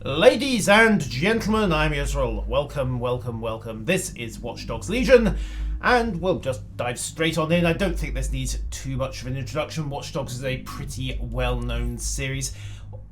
Ladies and gentlemen, I'm Israel. Welcome, welcome, welcome. This is Watch Dogs Legion, and we'll just dive straight on in. I don't think this needs too much of an introduction. Watch Dogs is a pretty well-known series.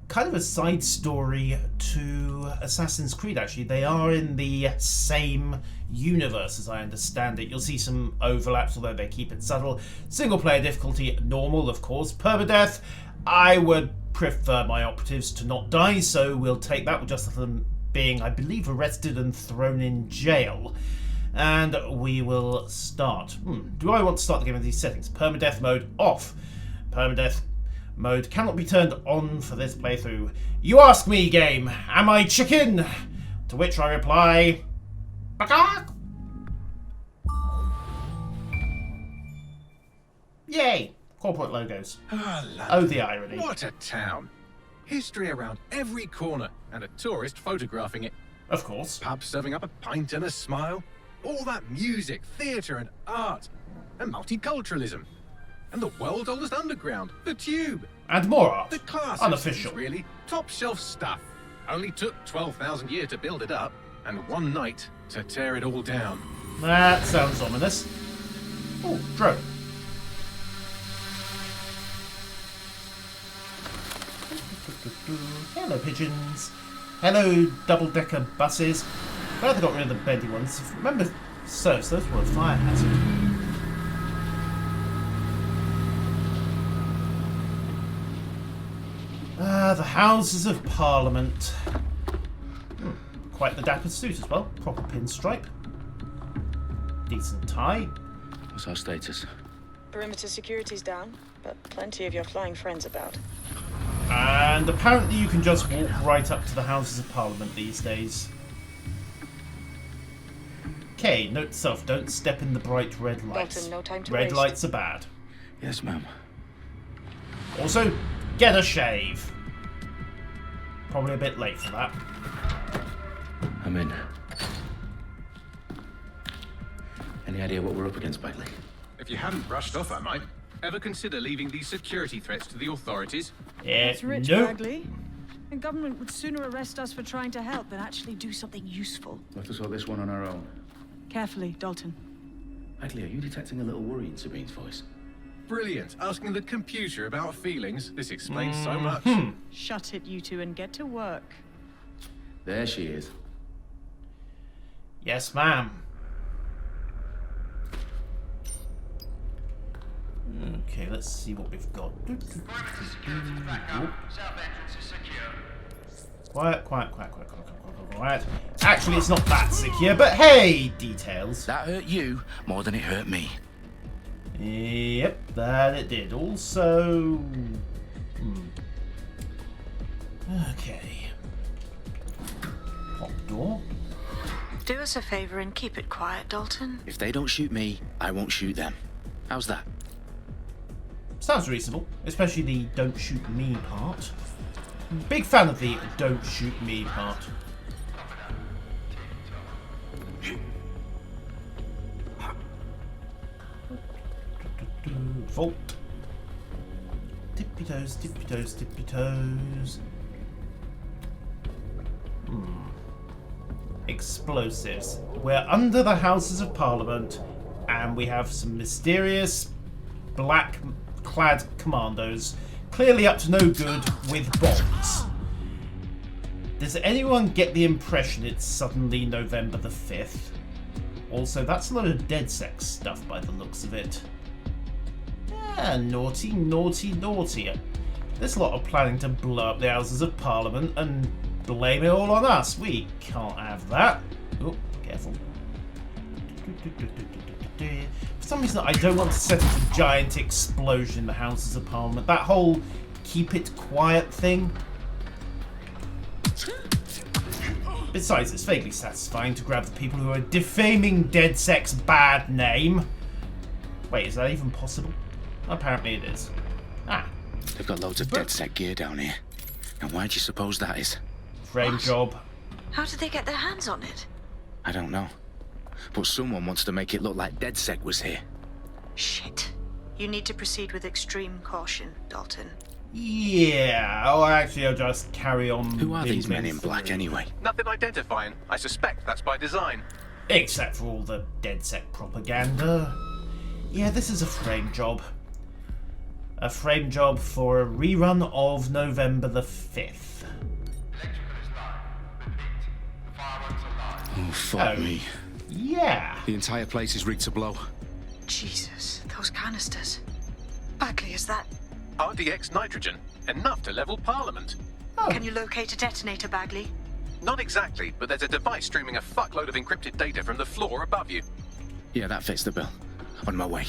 Kind of a side story to Assassin's Creed, actually. They are in the same universe, as I understand it. You'll see some overlaps, although they keep it subtle. Single-player difficulty, normal, of course. Permadeath, I would prefer my operatives to not die, so we'll take that with just them being, I believe, arrested and thrown in jail. And we will start. Do I want to start the game with these settings? Permadeath mode off. Permadeath mode cannot be turned on for this playthrough. You ask me, game, am I chicken? To which I reply, Baka! Yay! Corporate logos. Oh, the irony. What a town. History around every corner, and a tourist photographing it. Of course. Pubs serving up a pint and a smile. All that music, theatre and art. And multiculturalism. And the world's oldest underground, the Tube. And more art. The class Unofficial. Really. Top shelf stuff. Only took 12,000 years to build it up, and one night to tear it all down. That sounds ominous. Oh, drone. Hello, pigeons. Hello, double-decker buses. Glad they got rid of the bendy ones. Remember, those were a fire hazard. The Houses of Parliament. Quite the dapper suit as well. Proper pinstripe. Decent tie. What's our status? Perimeter security's down, but plenty of your flying friends about. And apparently you can just walk right up to the Houses of Parliament these days. Okay, note to self, don't step in the bright red lights. Dalton, no time to Red waste. lights are bad. Yes, ma'am. Also, get a shave. Probably a bit late for that. I'm in. Any idea what we're up against, Bagley? If you hadn't brushed off, I might. Ever consider leaving these security threats to the authorities? Yeah, That's rich, nope. Bagley. The government would sooner arrest us for trying to help than actually do something useful. We'll have to sort this one on our own. Carefully, Dalton. Bagley, are you detecting a little worry in Sabine's voice? Brilliant. Asking the computer about feelings. This explains so much. Shut it, you two, and get to work. There she is. Yes, ma'am. Okay, let's see what we've got. Quiet, quiet, quiet, quiet, quiet, quiet, quiet. Actually, it's not that secure, but hey, details. That hurt you more than it hurt me. Yep, that it did. Also... Okay. Pop door. Do us a favor and keep it quiet, Dalton. If they don't shoot me, I won't shoot them. How's that? Sounds reasonable, especially the don't shoot me part. Big fan of the don't shoot me part. Vault. Tippy toes, tippy toes, tippy toes. Explosives. We're under the Houses of Parliament, and we have some mysterious black-clad commandos, clearly up to no good with bombs. Does anyone get the impression it's suddenly November the 5th? Also, that's a lot of DedSec stuff by the looks of it. Yeah, naughty, naughty, naughty. This lot are planning to blow up the Houses of Parliament and blame it all on us. We can't have that. Oh, careful. For some reason, I don't want to set up a giant explosion in the Houses of Parliament. That whole keep it quiet thing. Besides, it's vaguely satisfying to grab the people who are defaming DedSec's bad name. Wait, is that even possible? Apparently it is. Ah. They've got loads of DedSec gear down here. And why do you suppose that is? Frame job. How did they get their hands on it? I don't know. But someone wants to make it look like DedSec was here. Shit. You need to proceed with extreme caution, Dalton. Yeah, or actually I'll just carry on. Who are being these men in through. black anyway? Nothing identifying. I suspect that's by design. Except for all the DedSec propaganda. Yeah, this is a frame job. A frame job for a rerun of November the 5th. Oh, fuck me. Yeah. The entire place is rigged to blow. Jesus, those canisters. Bagley, is that... RDX nitrogen. Enough to level Parliament. Oh. Can you locate a detonator, Bagley? Not exactly, but there's a device streaming a fuckload of encrypted data from the floor above you. Yeah, that fits the bill. On my way.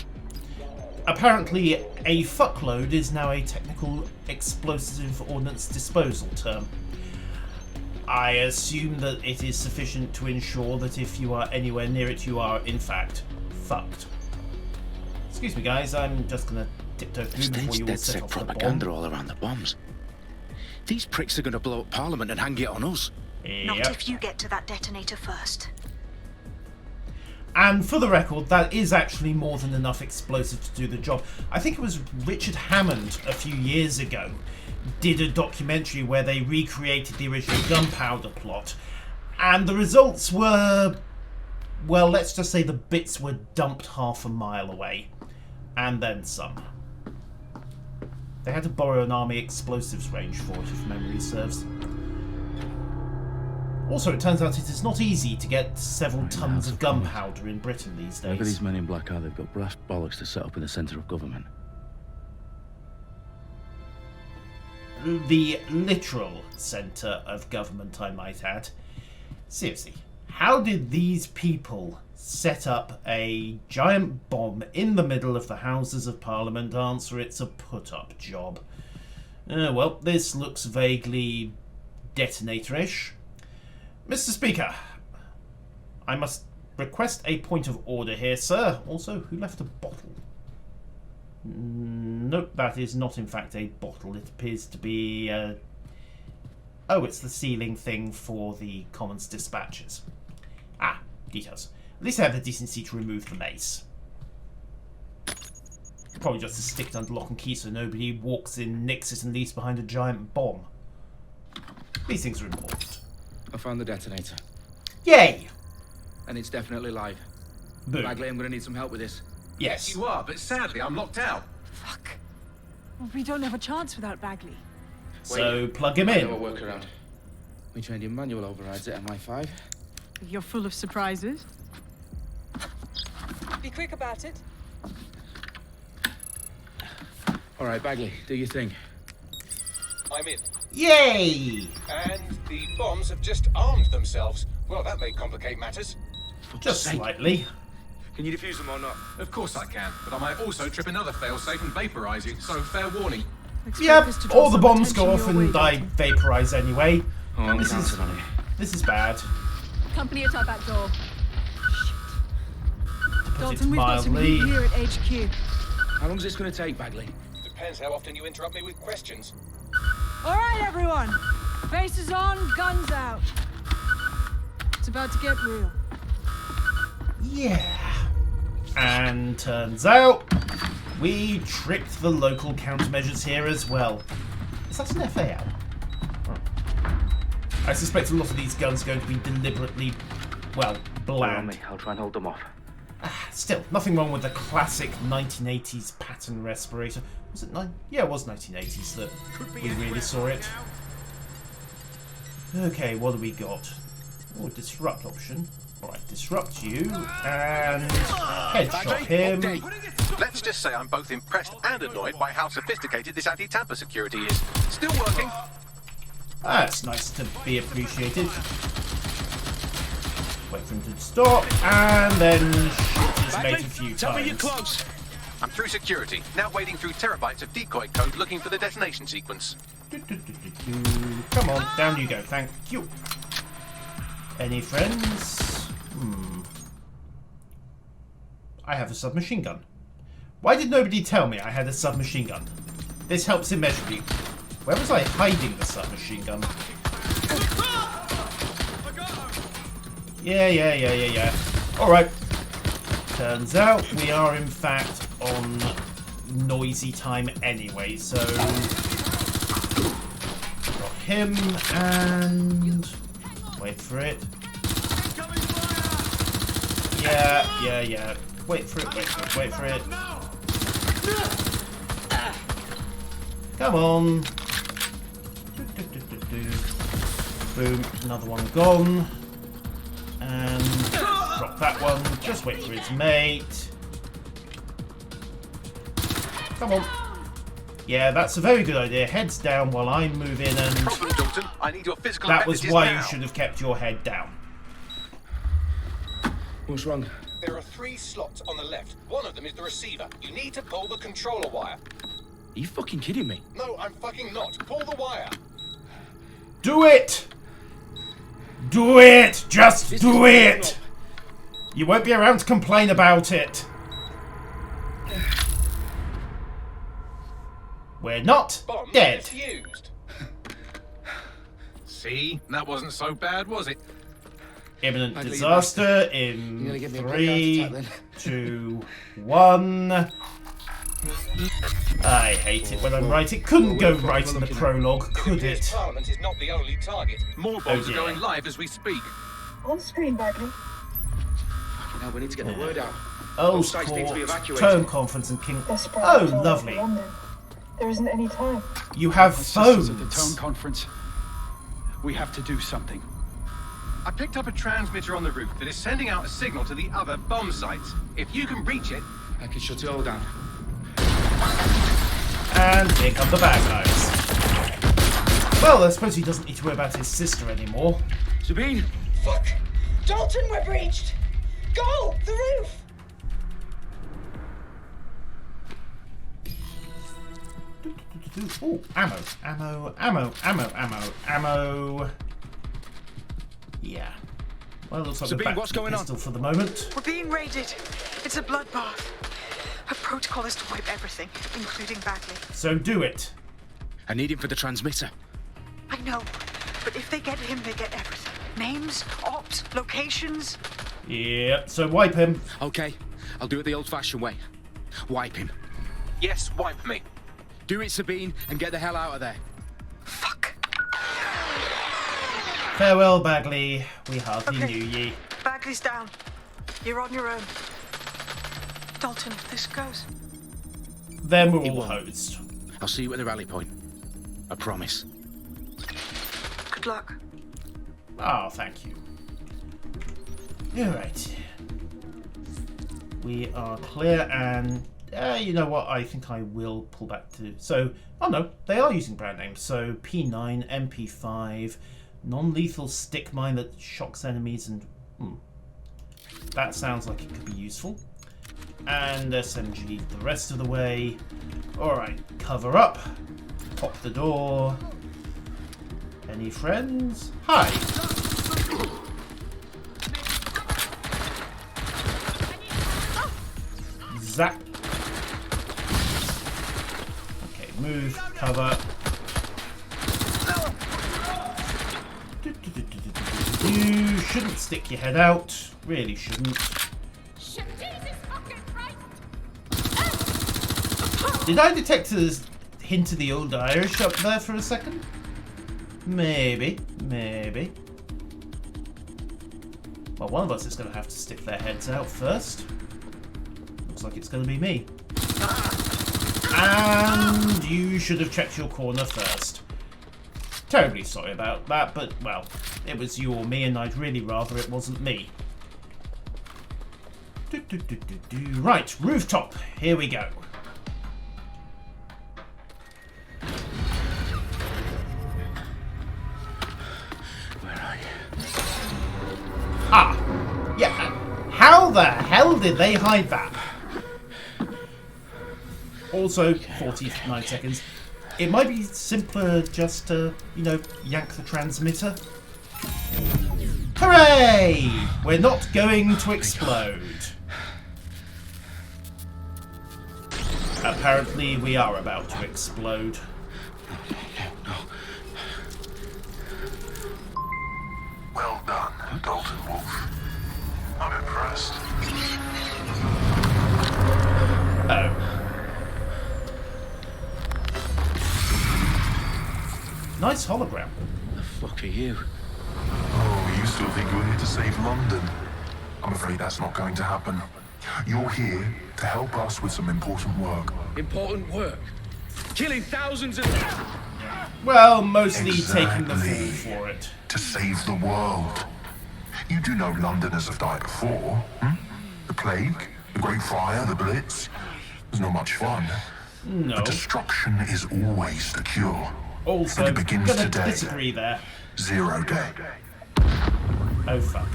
Apparently, a fuckload is now a technical explosive ordnance disposal term. I assume that it is sufficient to ensure that if you are anywhere near it, you are, in fact, fucked. Excuse me, guys, I'm just gonna tiptoe through before There's you all set DedSec off the bomb. propaganda all around the bombs. These pricks are going to blow up Parliament and hang it on us. Not Yep. if you get to that detonator first. And for the record, that is actually more than enough explosive to do the job. I think it was Richard Hammond a few years ago did a documentary where they recreated the original gunpowder plot, and the results were, well, let's just say the bits were dumped half a mile away, and then some. They had to borrow an army explosives range for it, if memory serves. Also, it turns out it is not easy to get several tons of gunpowder in Britain these Whoever days. these men in black are, they've got brass bollocks to set up in the centre of government. The literal centre of government, I might add. Seriously, how did these people set up a giant bomb in the middle of the Houses of Parliament? Answer, it's a put-up job. Well, this looks vaguely detonator-ish. Mr. Speaker, I must request a point of order here, sir. Also, who left a bottle? Nope, that is not in fact a bottle. It appears to be... Oh, it's the ceiling thing for the Commons dispatches. Ah, details. At least I have the decency to remove the mace. Probably just to stick it under lock and key so nobody walks in, nicks it and leaves behind a giant bomb. These things are important. I found the detonator. Yay! And it's definitely live. Boom. Bagley, I'm going to need some help with this. Yes. You are, but sadly I'm locked out. Fuck. Well, we don't have a chance without Bagley. So plug him I know a in. workaround. We trained in manual overrides at MI5. You're full of surprises. Be quick about it. All right, Bagley, do your thing. I'm in. Yay! And the bombs have just armed themselves. Well, that may complicate matters. Just slightly. Can you defuse them or not? Of course I can, but I might also trip another failsafe and vaporize you, so fair warning. Expect Yep, this to draw all the some bombs go attention off your and way, I Dalton. vaporize anyway. Oh, I'm This is- counting on it. This is bad. Company at our back door. To put Dalton, it we've got some heat mildly. here at HQ. How long is this going to take, Bagley? Depends how often you interrupt me with questions. All right, everyone. Faces on, guns out. It's about to get real. Yeah. And turns out we tricked the local countermeasures here as well. Is that an FAL? I suspect a lot of these guns are going to be deliberately, well, bland. I'll try and hold them off. Still, nothing wrong with the classic 1980s pattern respirator. Was it Yeah, it was 1980s that we really saw it. Okay, what do we got? Oh, disrupt option. Alright, disrupt you, and headshot him. Let's just say I'm both impressed and annoyed by how sophisticated this anti-tamper security is. Still working. That's nice to be appreciated. Wait for him to stop, and then shoot his mate a few Tell me you're times. close. I'm through security, now wading through terabytes of decoy code looking for the detonation sequence. Come on, down you go, thank you. Any friends? I have a submachine gun. Why did nobody tell me I had a submachine gun? This helps immeasurably. Where was I hiding the submachine gun? Yeah. Alright. Turns out we are in fact on noisy time anyway, so him and wait for it. Yeah. Wait for it. Come on. Boom, another one gone. And drop that one. Just wait for his mate. Come on. Yeah, that's a very good idea. Heads down while I move in and... Problem, Dalton. I need your physical That was appendages why now. you should have kept your head down. What's wrong? There are 3 slots on the left. One of them is the receiver. You need to pull the controller wire. Are you fucking kidding me? No, I'm fucking not. Pull the wire. Do it! Do it! Just This do is it! You won't be around to complain about it. We're not Bomb dead. defused. See? That wasn't so bad, was it? Imminent Ugly disaster You're in gonna give me a 3, blood heart attack, 2, 1. I hate it when I'm right. It couldn't go right in the prologue, could it? Parliament is not the only target. More bombs Oh, are dear. going live as we speak. On screen, Bagley. Now we need to get the word out. Oh, Both sides need to be court, evacuated. term conference and King. There's Oh, private time lovely. for London. There isn't any time. You have Sisters at the tone phones. conference. We have to do something. I picked up a transmitter on the roof that is sending out a signal to the other bomb sites. If you can reach it, I can shut it all down. And here come the bad guys. Well, I suppose he doesn't need to worry about his sister anymore. Sabine! Fuck! Dalton, we're breached! Go! The roof! Ooh, ammo. Yeah. Well, looks like we're Sabine, back what's to the going on? pistol for the moment. We're being raided. It's a bloodbath. Our protocol is to wipe everything, including Bagley. So do it. I need him for the transmitter. I know, but if they get him, they get everything. Names, ops, locations. Yep, so wipe him. Okay, I'll do it the old-fashioned way. Wipe him. yes, wipe me. Do it, Sabine, and get the hell out of there. Fuck. Farewell, Bagley. We hardly Okay. knew ye. Bagley's down. You're on your own. Dalton, if this goes. Then we're It all won't. hosed. I'll see you at the rally point. I promise. Good luck. Oh, thank you. Alright. We are clear and... you know what? I think I will pull back to... So, oh no, they are using brand names. So, P9, MP5, non-lethal stick mine that shocks enemies and... that sounds like it could be useful. And SMG the rest of the way. Alright, cover up. Pop the door. Any friends? Hi. Zap. Okay, move, cover. You shouldn't stick your head out. Really shouldn't. Did I detect a hint of the old Irish up there for a second? Maybe. Well, one of us is going to have to stick their heads out first. Looks like it's going to be me. And you should have checked your corner first. Terribly sorry about that, but, well, it was you or me, and I'd really rather it wasn't me. Right, rooftop. Here we go. Where are you? Ah, yeah. How the hell did they hide that? Also, 49 seconds. It might be simpler just to, you know, yank the transmitter. Hooray! We're not going to explode. Apparently, we are about to explode. Well done, Dalton Wolf. I'm impressed. Oh. Nice hologram. The fuck are you? Oh, you still think you're here to save London? I'm afraid that's not going to happen. You're here to help us with some important work. Important work. Killing thousands of... Well, mostly Exactly. taking the fall for it. To save the world. You do know Londoners have died before, hmm? The plague, the Great Fire, the Blitz. It's not much fun. No. But destruction is always the cure. Also, And it begins gonna today. disagree there. 0 day. Oh fuck.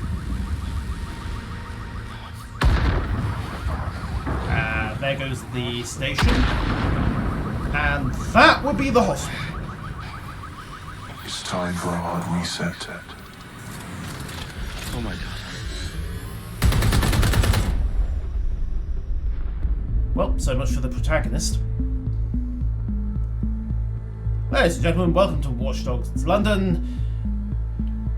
There goes the station. And that would be the hospital. It's time for a hard reset. Oh my god. Well, so much for the protagonist. Ladies and gentlemen, welcome to Watch Dogs London.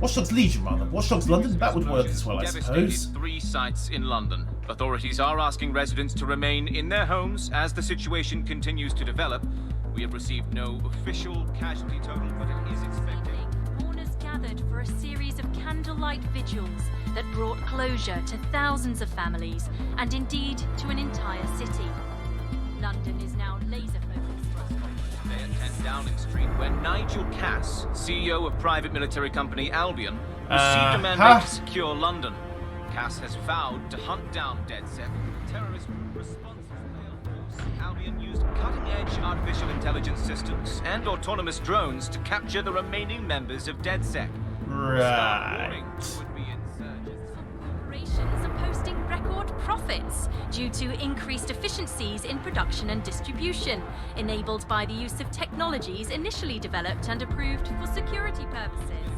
Watch Dogs Legion, rather. Watch Dogs London, that would work as well, I suppose. 3 sites in London. Authorities are asking residents to remain in their homes as the situation continues to develop. We have received no official casualty total, but it is expected. Mourners gathered for a series of candlelight vigils that brought closure to thousands of families and indeed to an entire city. London is now laser-focused. Today at 10 Downing Street, where Nigel Cass, CEO of private military company Albion, received a mandate to secure London. Cass has vowed to hunt down DedSec, terrorist responses. Albion used cutting-edge artificial intelligence systems and autonomous drones to capture the remaining members of DedSec. Right. Corporations are posting record profits due to increased efficiencies in production and distribution, enabled by the use of technologies initially developed and approved for security purposes.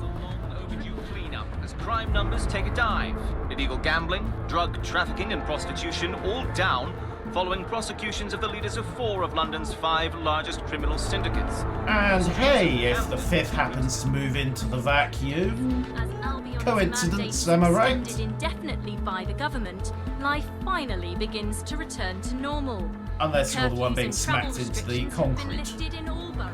Overdue cleanup as crime numbers take a dive. Illegal gambling, drug trafficking and prostitution all down following prosecutions of the leaders of 4 of London's 5 largest criminal syndicates. And hey, if the 5th happens to move into the vacuum... Coincidence, am I right? Extended indefinitely by the government, life finally begins to return to normal. Unless you're the one being Curfews and travel smacked into the restrictions have been concrete. lifted in all boroughs,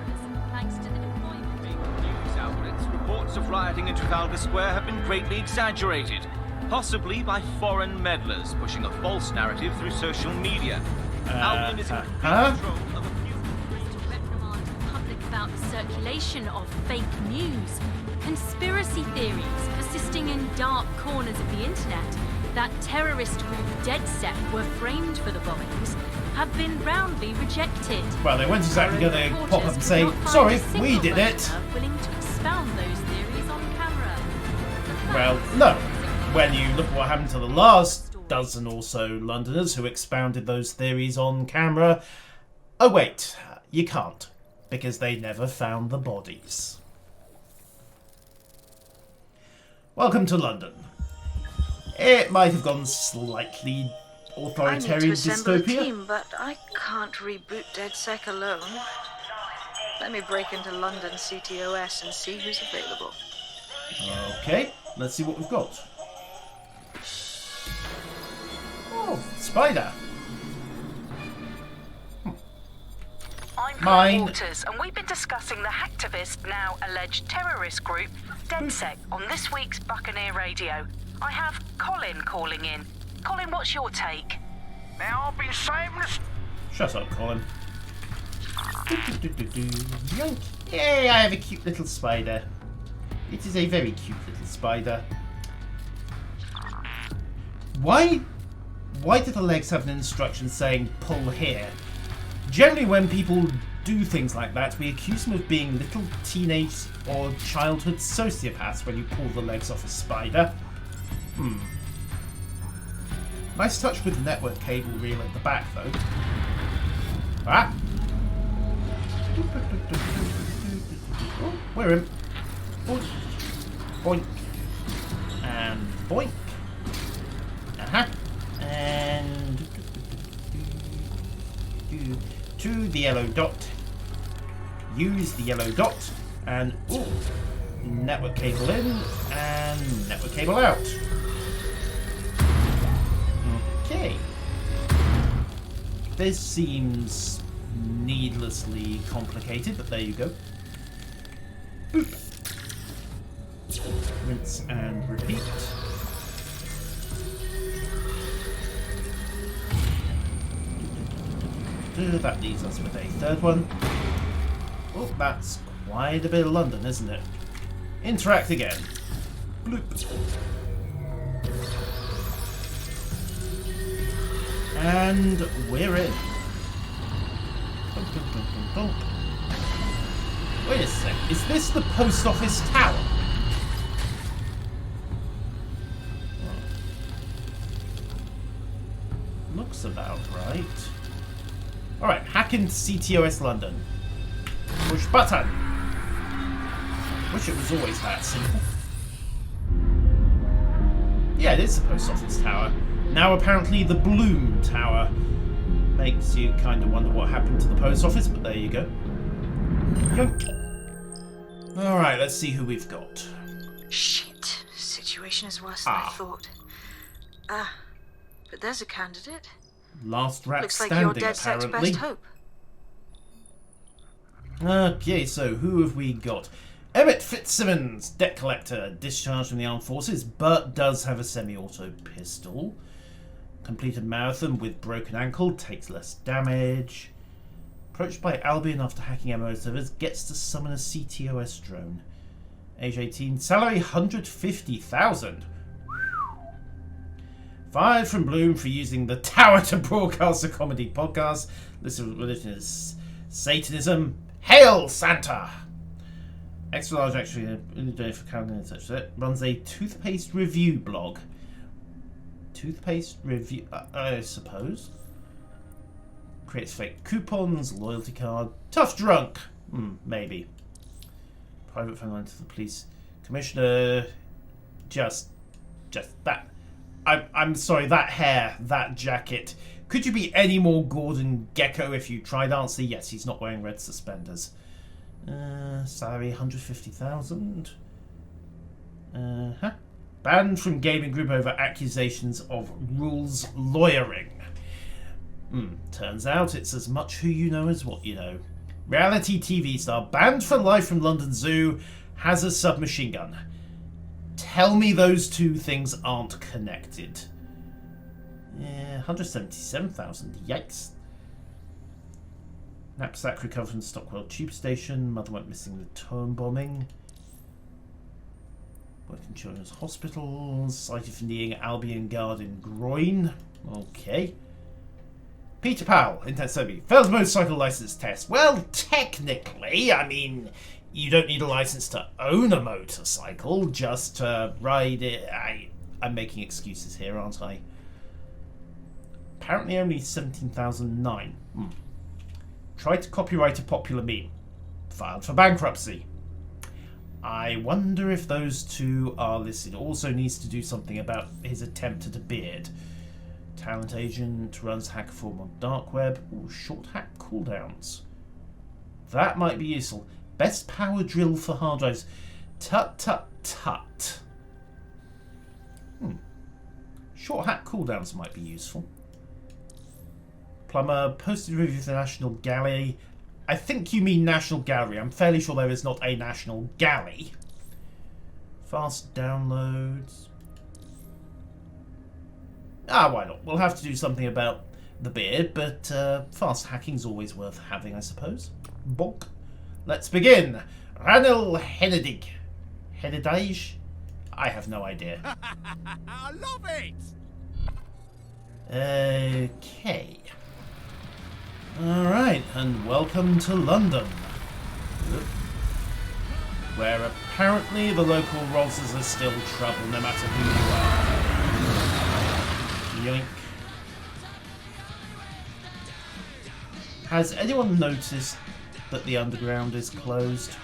thanks to the deployment. News outlets, reports of rioting in Trafalgar Square have been greatly exaggerated, possibly by foreign meddlers pushing a false narrative through social media. Albion is in complete control of a few... To reprimand the public about the circulation of fake news, conspiracy theories persisting in dark corners of the internet that terrorist group DedSec were framed for the bombings have been roundly rejected. Well, they weren't exactly going to pop up and say, sorry, we did it. Willing to expound those theories on camera. Well, no. When you look at what happened to the last dozen or so Londoners who expounded those theories on camera... Oh wait, you can't, because they never found the bodies. Welcome to London. It might have gone slightly authoritarian I need to assemble a dystopia. team, but I can't reboot DedSec alone. Let me break into London CTOS and see who's available. Okay, let's see what we've got. Oh, spider. I'm Mine. Waters, and we've been discussing the hacktivist, now alleged terrorist group, DedSec, on this week's Buccaneer Radio. I have Colin calling in. Colin, what's your take? Now, I've been saving this... Shut up, Colin. Yoink. Yay, I have a cute little spider. It is a very cute little spider. Why do the legs have an instruction saying pull here? Generally when people do things like that, we accuse them of being little teenage or childhood sociopaths when you pull the legs off a spider. Nice touch with the network cable reel at the back though. Ah! Oh, we're in. Boink. Boink. And boink. And to the yellow dot. Use the yellow dot. And ooh, network cable in and network cable out. Okay. This seems needlessly complicated, but there you go. Boop. Rinse and repeat. That leaves us with a third one. Oh, that's quite a bit of London, isn't it? Interact again. Bloop. And we're in. Dunk, dunk, dunk, dunk, dunk. Wait a sec, is this the post office tower? Looks about right. Alright, hack into CTOS London. Push button. Wish it was always that simple. Yeah, it is the post office tower. Now apparently the Bloom Tower. Makes you kind of wonder what happened to the post office, but there you go. Alright, let's see who we've got. Shit. Situation is worse than I thought. But there's a candidate. Last rat Looks like standing, you're DedSec's apparently. best hope. Okay, so who have we got? Emmett Fitzsimmons, debt collector, discharged from the armed forces, but does have a semi-auto pistol. Completed marathon with broken ankle, takes less damage. Approached by Albion after hacking MO servers, gets to summon a CTOS drone. Age 18, salary 150,000. Fired from Bloom for using the tower to broadcast a comedy podcast. This religion is Satanism. Hail Santa! Extra large actually in the day for calendar and such. That runs a toothpaste review blog. Toothpaste review, I suppose. Creates fake coupons, loyalty card. Tough drunk! Maybe. Private phone line to the police commissioner. Just that. I'm sorry, that hair, that jacket. Could you be any more Gordon Gekko if you tried? Answer yes, he's not wearing red suspenders. Salary 150,000. Banned from gaming group over accusations of rules lawyering. Turns out it's as much who you know as what you know. Reality TV star banned for life from London Zoo, has a submachine gun. Tell me those two things aren't connected. Yeah, 177,000. Yikes. Knapsack recovered from Stockwell Tube Station. Mother went missing in the Tone bombing. Worked in Children's Hospitals. Cited for kneeing Albion guard in groin. Okay. Peter Powell, intense Sobi. Failed motorcycle license test. Well, technically, I mean, you don't need a license to own a motorcycle, just to ride it. I'm making excuses here, aren't I? Apparently only 17,009. Tried to copyright a popular meme. Filed for bankruptcy. I wonder if those two are listed. Also needs to do something about his attempt at a beard. Talent agent, runs hacker form on dark web. Ooh, short hack cooldowns. That might be useful. Best power drill for hard drives. Tut tut tut. Short hack cooldowns might be useful. Plumber, posted review of the National Gallery. I think you mean National Gallery. I'm fairly sure there is not a National Galley. Fast downloads. Why not? We'll have to do something about the beard, but fast hacking's always worth having, I suppose. Bonk. Let's begin. Ranil Henedig. Henedage? I have no idea. I love it! Okay. Alright, and welcome to London. Where apparently the local Rozzers are still trouble no matter who you are. Yoink. Has anyone noticed that the underground is closed?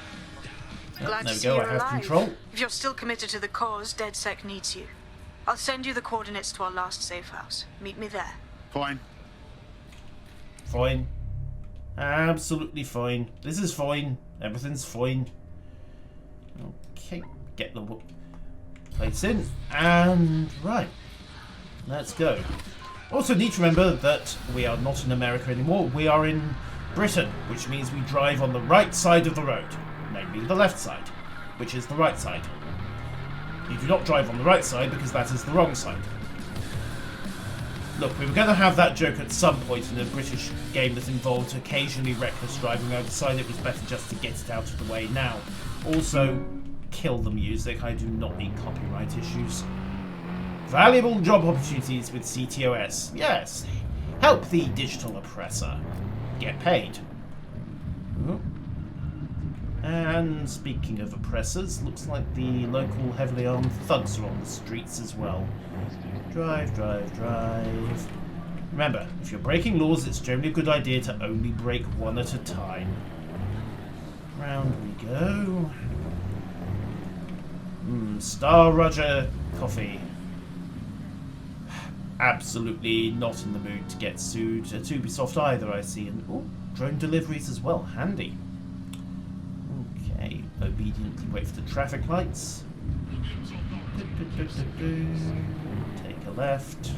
Glad There to we see go, you're I have alive. control. If you're still committed to the cause, DedSec needs you. I'll send you the coordinates to our last safe house. Meet me there. Fine. Fine. Absolutely fine. This is fine. Everything's fine. Okay, get the place in. And right. Let's go. Also need to remember that we are not in America anymore. We are in Britain, which means we drive on the right side of the road. Namely the left side. which is the right side. You do not drive on the right side because that is the wrong side. Look, we were going to have that joke at some point in a British game that involved occasionally reckless driving. I decided it was better just to get it out of the way now. Also, kill the music. I do not need copyright issues. Valuable job opportunities with CTOS. Yes. Help the digital oppressor. Get paid. Ooh. And speaking of oppressors, looks like the local heavily armed thugs are on the streets as well. Drive, drive, drive. Remember, if you're breaking laws, it's generally a good idea to only break one at a time. Round we go. Star Roger coffee. Absolutely not in the mood to get sued at Ubisoft either, I see. And oh, drone deliveries as well. Handy. Okay, obediently wait for the traffic lights. Take a left.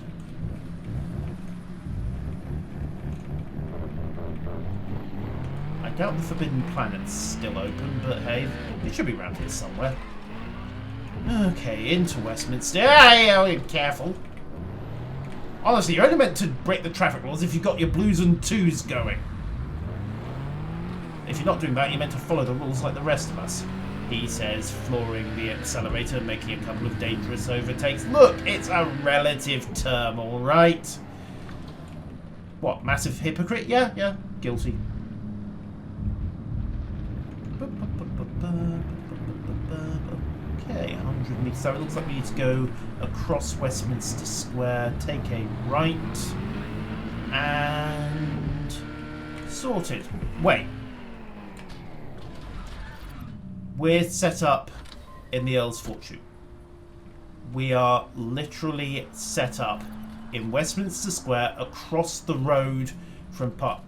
I doubt the Forbidden Planet's still open, but hey, it should be around here somewhere. Okay, into Westminster. Hey, careful. Honestly, you're only meant to break the traffic laws if you've got your blues and twos going. If you're not doing that, you're meant to follow the rules like the rest of us. He says, flooring the accelerator, making a couple of dangerous overtakes. Look, it's a relative term, alright? What, massive hypocrite? Yeah, guilty. Okay, 100 meters. So it looks like we need to go across Westminster Square, take a right, and sorted. Wait. We're set up in the Earl's Fortune. We are literally set up in Westminster Square across the road from Park.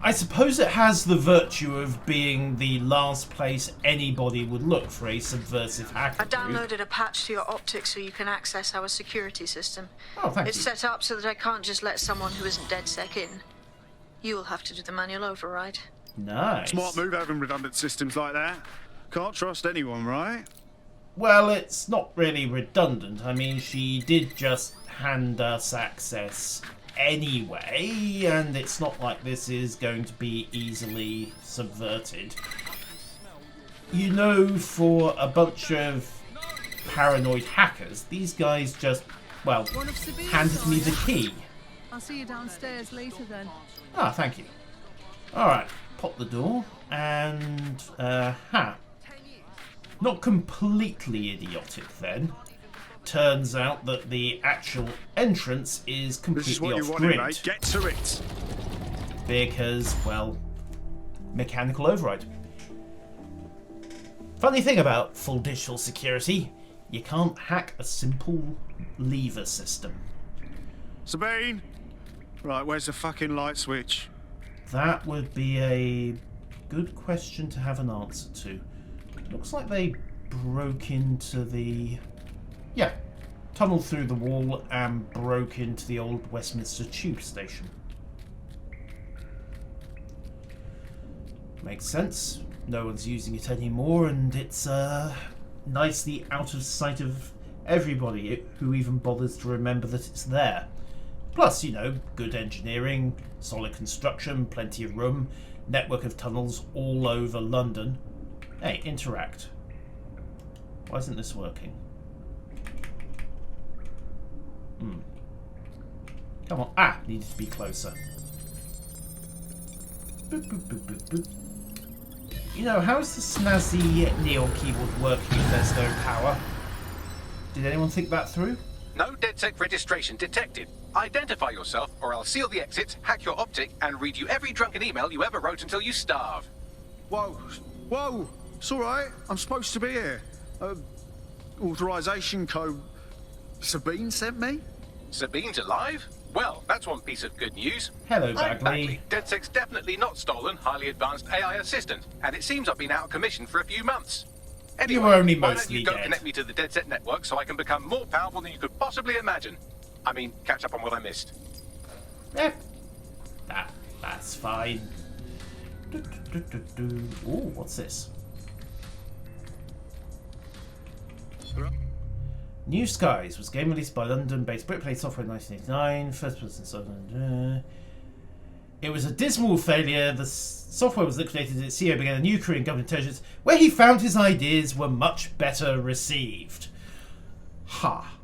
I suppose it has the virtue of being the last place anybody would look for a subversive hacker. I downloaded a patch to your optics so you can access our security system. Oh, thank you. It's set up so that I can't just let someone who isn't DedSec in. You'll have to do the manual override. Nice. Smart move having redundant systems like that. Can't trust anyone, right? Well, it's not really redundant. I mean, she did just hand us access anyway, and it's not like this is going to be easily subverted. You know, for a bunch of paranoid hackers, these guys just, well, handed me the key. I'll see you downstairs later then. Ah, thank you. Alright, pop the door, and, not completely idiotic then. Turns out that the actual entrance is completely off-grid. Mate. Get to it. Because, well, mechanical override. Funny thing about full digital security, you can't hack a simple lever system. Sabine! Right, where's the fucking light switch? That would be a good question to have an answer to. Looks like they broke into the... Yeah, tunneled through the wall and broke into the old Westminster Tube station. Makes sense. No one's using it anymore, and it's nicely out of sight of everybody who even bothers to remember that it's there. Plus, you know, good engineering, solid construction, plenty of room, network of tunnels all over London. Hey, interact. Why isn't this working? Come on. Ah, needed to be closer. Boop, boop, boop, boop, boop. You know, how's the snazzy Neon keyboard working if there's no power? Did anyone think that through? No DedSec registration detected. Identify yourself, or I'll seal the exits, hack your optic, and read you every drunken email you ever wrote until you starve. Whoa! It's all right. I'm supposed to be here. Authorization code. Sabine sent me. Sabine's alive? Well, that's one piece of good news. Hello, I'm Bagley. DedSec's definitely not stolen highly advanced AI assistant, and it seems I've been out of commission for a few months. Anyway, you were only why don't mostly you go dead. connect me to the DedSec network so I can become more powerful than you could possibly imagine? I mean, catch up on what I missed. Yep. That's fine. Ooh, what's this? New Skies was a game released by London-based Brickplay Software in 1989. First-person software. It was a dismal failure. The software was liquidated. Its CEO began a new career in government intelligence, where he found his ideas were much better received. Ha.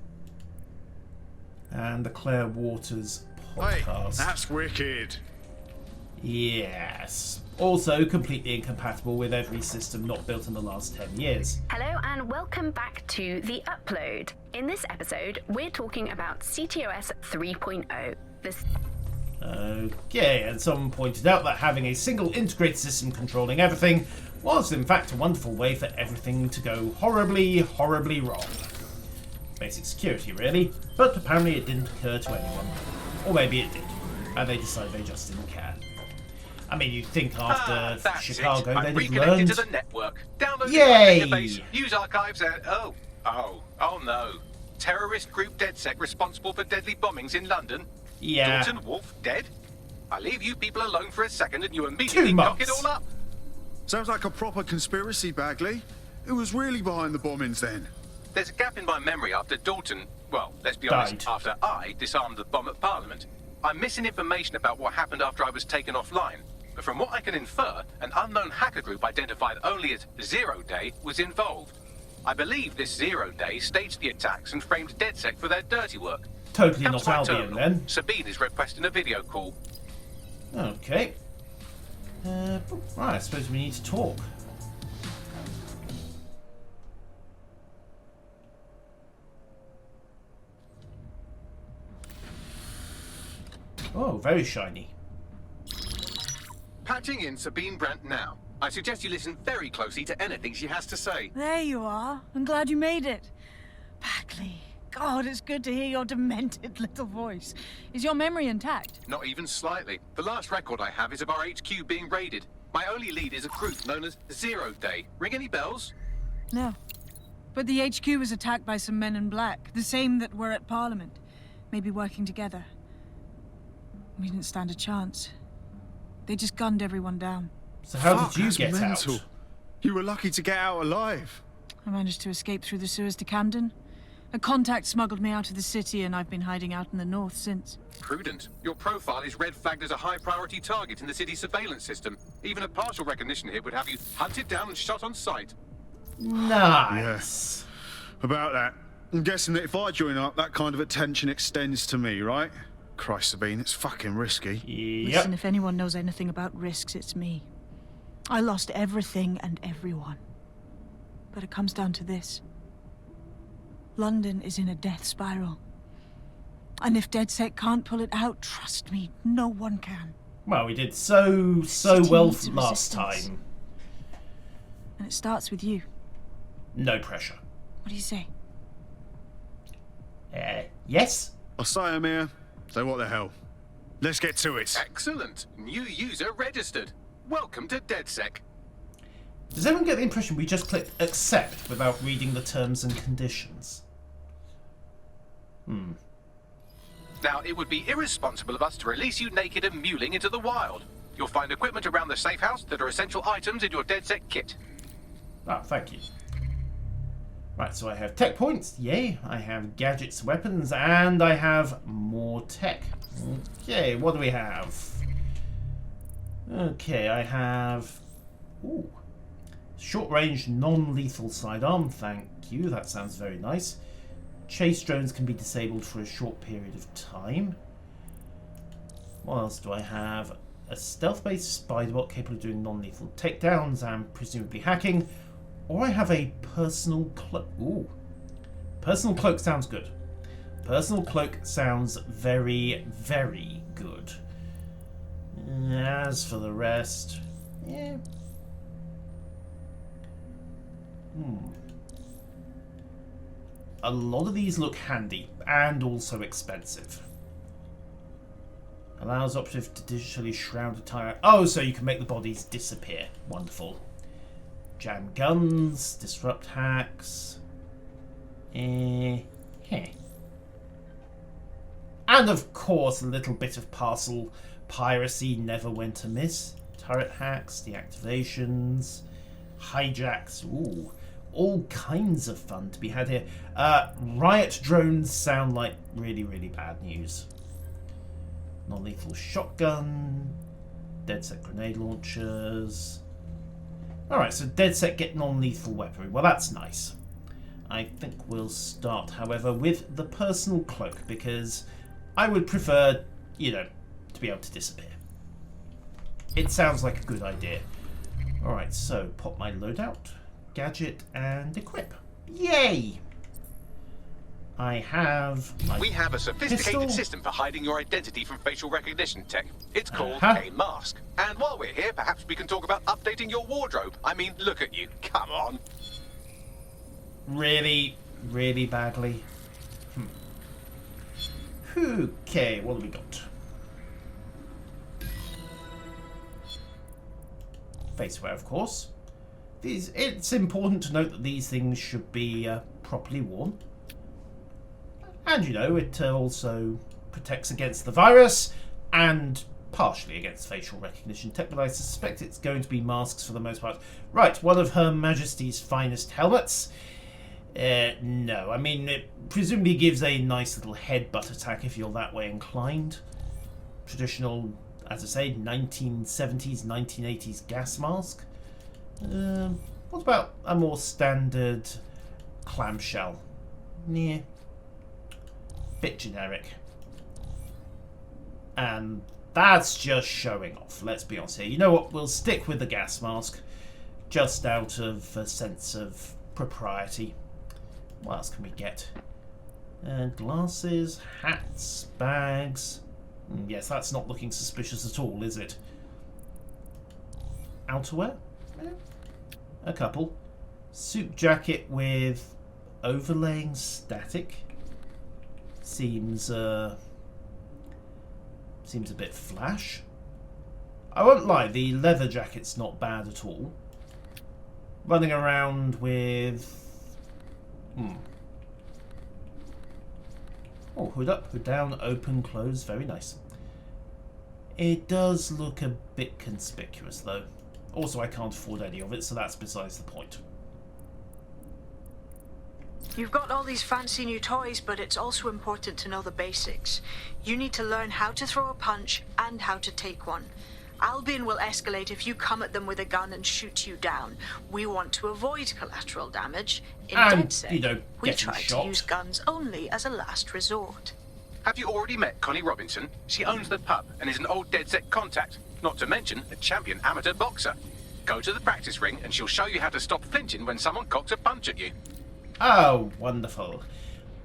And the Claire Waters podcast. Hey, that's wicked. Yes. Also completely incompatible with every system not built in the last 10 years. Hello and welcome back to The Upload. In this episode, we're talking about CTOS 3.0. Okay, and someone pointed out that having a single integrated system controlling everything was in fact a wonderful way for everything to go horribly, horribly wrong. Basic security, really, but apparently it didn't occur to anyone. Or maybe it did, and they decided they just didn't care. I mean, you'd think after Chicago they'd have reconnected learned. to the network. Downloading Yay! my database, news archives, and oh no. Terrorist group DedSec responsible for deadly bombings in London. Yeah. Dalton Wolf dead. I leave you people alone for a second, and you immediately knock it all up. Sounds like a proper conspiracy, Bagley. Who was really behind the bombings then? There's a gap in my memory after Dalton, well, let's be honest, after I disarmed the bomb at Parliament. I'm missing information about what happened after I was taken offline. But from what I can infer, an unknown hacker group identified only as Zero Day was involved. I believe this Zero Day staged the attacks and framed DedSec for their dirty work. Totally Come not to my Albion terminal. then. Sabine is requesting a video call. Okay. Right, I suppose we need to talk. Oh, very shiny. Patching in Sabine Brandt now. I suggest you listen very closely to anything she has to say. There you are. I'm glad you made it. Bagley. God, it's good to hear your demented little voice. Is your memory intact? Not even slightly. The last record I have is of our HQ being raided. My only lead is a group known as Zero Day. Ring any bells? No. But the HQ was attacked by some men in black, the same that were at Parliament. Maybe working together. We didn't stand a chance. They just gunned everyone down. So how did you That's get mental. out? You were lucky to get out alive. I managed to escape through the sewers to Camden. A contact smuggled me out of the city, and I've been hiding out in the north since. Prudent. Your profile is red flagged as a high-priority target in the city's surveillance system. Even a partial recognition hit would have you hunted down and shot on sight. Nice. Yeah. About that. I'm guessing that if I join up, that kind of attention extends to me, right? Christ, Sabine, it's fucking risky. Listen, if anyone knows anything about risks, it's me. I lost everything and everyone. But it comes down to this. London is in a death spiral. And if DedSec can't pull it out, trust me, no one can. Well, we did so well last time. And it starts with you. No pressure. What do you say? Yes? I say I'm here, so what the hell? Let's get to it. Excellent. New user registered. Welcome to DedSec. Does everyone get the impression we just clicked accept without reading the terms and conditions? Now, it would be irresponsible of us to release you naked and mewling into the wild. You'll find equipment around the safe house that are essential items in your DedSec kit. Ah, thank you. Right, so I have tech points, yay. I have gadgets, weapons, and I have more tech. Okay, what do we have? Okay, I have... Ooh. Short-range, non-lethal sidearm, thank you. That sounds very nice. Chase drones can be disabled for a short period of time. What else do I have? A stealth-based spider bot capable of doing non-lethal takedowns and presumably hacking. Or I have a personal cloak. Ooh. Personal cloak sounds good. Personal cloak sounds very, very good. As for the rest... Yeah. A lot of these look handy and also expensive. Allows operative to digitally shroud a tyrant. Oh, so you can make the bodies disappear. Wonderful. Jam guns, disrupt hacks. And of course, a little bit of parcel piracy never went amiss. Turret hacks, deactivations, hijacks. Ooh. all kinds of fun to be had here. Riot drones sound like really, really bad news. Non-lethal shotgun, DedSec grenade launchers. Alright, so DedSec get non-lethal weaponry. Well, that's nice. I think we'll start, however, with the personal cloak, because I would prefer, you know, to be able to disappear. It sounds like a good idea. Alright, so pop my loadout, gadget, and equip. Yay! I have my We have a sophisticated pistol. system for hiding your identity from facial recognition tech. It's called a mask. And while we're here, perhaps we can talk about updating your wardrobe. I mean, look at you. Come on. Really, really badly. Okay, what have we got? Facewear, of course. It's important to note that these things should be properly worn. And, you know, it also protects against the virus and partially against facial recognition tech, but I suspect it's going to be masks for the most part. Right, one of Her Majesty's finest helmets. No, I mean, it presumably gives a nice little headbutt attack if you're that way inclined. Traditional, as I say, 1970s, 1980s gas mask. What about a more standard clamshell? Yeah. Bit generic. And that's just showing off, let's be honest here. You know what, we'll stick with the gas mask, just out of a sense of propriety. What else can we get? Glasses, hats, bags. Yes, that's not looking suspicious at all, is it? Outerwear? A couple. Suit jacket with overlaying static. Seems a bit flash. I won't lie, the leather jacket's not bad at all. Running around with... Oh, hood up, hood down, open, close, very nice. It does look a bit conspicuous though. Also, I can't afford any of it, so that's besides the point. You've got all these fancy new toys, but it's also important to know the basics. You need to learn how to throw a punch and how to take one. Albion will escalate if you come at them with a gun and shoot you down. We want to avoid collateral damage. In DedSec, you know, we try to use guns only as a last resort. Have you already met Connie Robinson? She owns the pub and is an old DedSec contact. Not to mention a champion amateur boxer. Go to the practice ring and she'll show you how to stop flinching when someone cocks a punch at you. Oh, wonderful.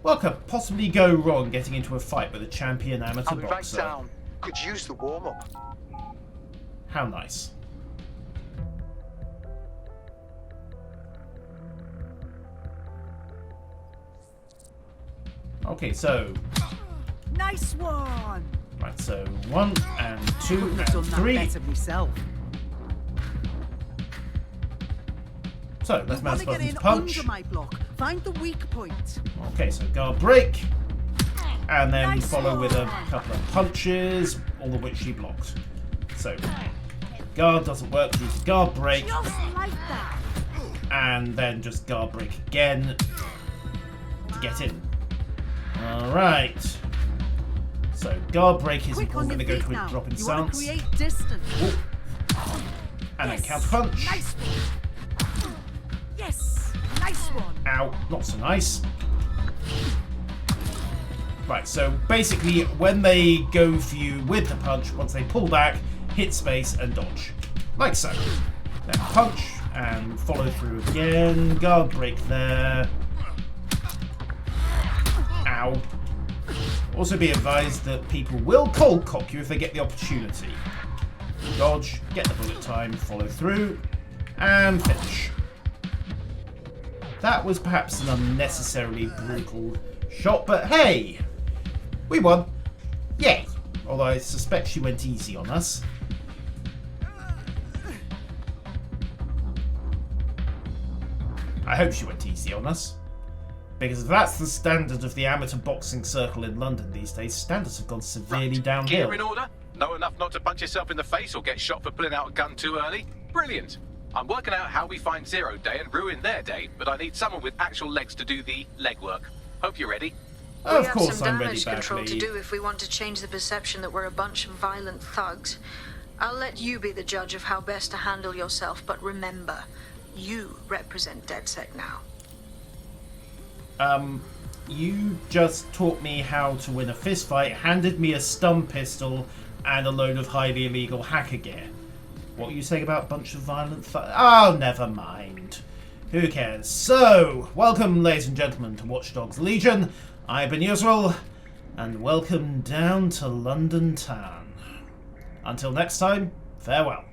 What could possibly go wrong getting into a fight with a champion amateur I'll be right boxer? down. Could use the warm-up. How nice. Okay, so... Nice one! Right, so 1 and 2 Couldn't have and done 3. that better myself. So, let's mouse Get button in to punch. under my block. Find the weak point. Okay, so guard break. And then Nice follow with a one. couple of punches, all of which she blocked. So, guard doesn't work, use guard break. Just like that. And then just guard break again to get in. Alright. So guard break is Quick on important. your We're going to feet go now. into drop in You want to stance. create distance. And Yes. then counter punch. Nice one. Yes. Nice one. Ow, not so nice. Right, so basically when they go for you with the punch, once they pull back, hit space and dodge. Like so. Then punch and follow through again. Guard break there. Ow. Also be advised that people will cold cock you if they get the opportunity. Dodge, get the bullet time, follow through, and finish. That was perhaps an unnecessarily brutal shot, but hey! We won. Yay! Although I suspect she went easy on us. I hope she went easy on us. Because if that's the standard of the amateur boxing circle in London these days, standards have gone severely downhill. Gear in order? Know enough not to punch yourself in the face or get shot for pulling out a gun too early? Brilliant. I'm working out how we find Zero Day and ruin their day, but I need someone with actual legs to do the legwork. Hope you're ready. Of course, we have some I'm ready, damage control badly. to do if we want to change the perception that we're a bunch of violent thugs. I'll let you be the judge of how best to handle yourself, but remember, you represent DedSec now. You just taught me how to win a fistfight, handed me a stun pistol, and a load of highly illegal hacker gear. What were you saying about a bunch of violent thugs? Oh, never mind. Who cares? So, welcome, ladies and gentlemen, to Watch Dogs Legion. I've been Yusril, and welcome down to London town. Until next time, farewell.